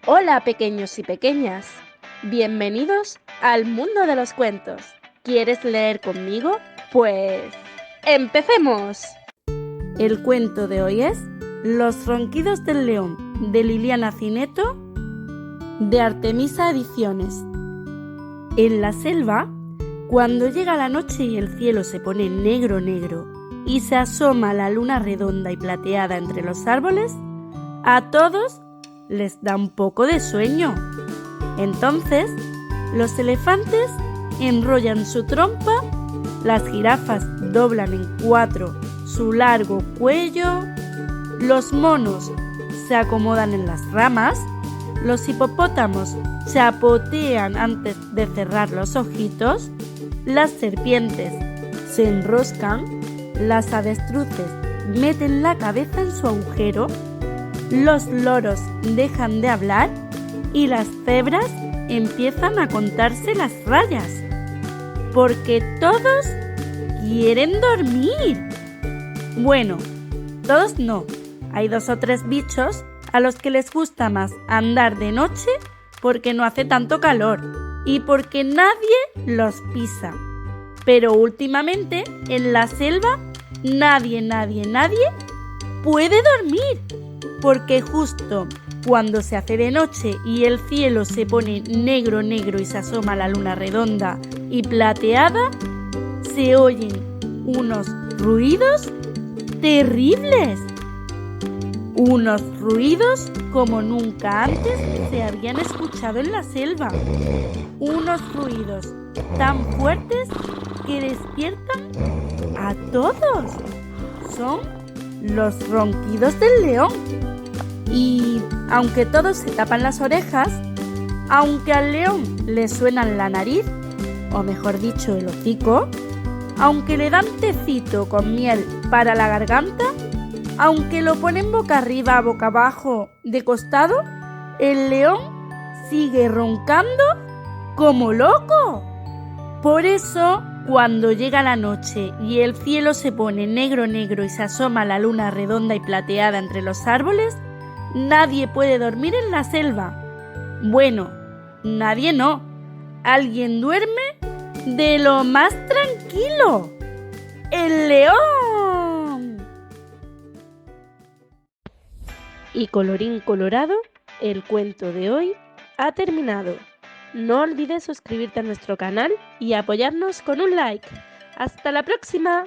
Hola pequeños y pequeñas, bienvenidos al mundo de los cuentos. ¿Quieres leer conmigo? Pues ¡empecemos! El cuento de hoy es Los ronquidos del león, de Liliana Cineto, de Artemisa Ediciones. En la selva, cuando llega la noche y el cielo se pone negro y se asoma la luna redonda y plateada entre los árboles, a todos les da un poco de sueño. Entonces, los elefantes enrollan su trompa, las jirafas doblan en 4 su largo cuello, los monos se acomodan en las ramas, los hipopótamos chapotean antes de cerrar los ojitos, las serpientes se enroscan, las avestruces meten la cabeza en su agujero, los loros dejan de hablar y las cebras empiezan a contarse las rayas, porque todos quieren dormir. Bueno, todos no. Hay 2 o 3 bichos a los que les gusta más andar de noche porque no hace tanto calor y porque nadie los pisa. Pero últimamente en la selva nadie puede dormir. Porque justo cuando se hace de noche y el cielo se pone negro y se asoma la luna redonda y plateada, se oyen unos ruidos terribles. Unos ruidos como nunca antes se habían escuchado en la selva. Unos ruidos tan fuertes que despiertan a todos. Son los ronquidos del león. Y aunque todos se tapan las orejas, aunque al león le suenan la nariz, o mejor dicho el hocico, aunque le dan tecito con miel para la garganta, aunque lo ponen boca arriba, boca abajo, de costado, el león sigue roncando como loco. Por eso, cuando llega la noche y el cielo se pone negro y se asoma la luna redonda y plateada entre los árboles, nadie puede dormir en la selva. Bueno, nadie no. Alguien duerme de lo más tranquilo. ¡El león! Y colorín colorado, el cuento de hoy ha terminado. No olvides suscribirte a nuestro canal y apoyarnos con un like. ¡Hasta la próxima!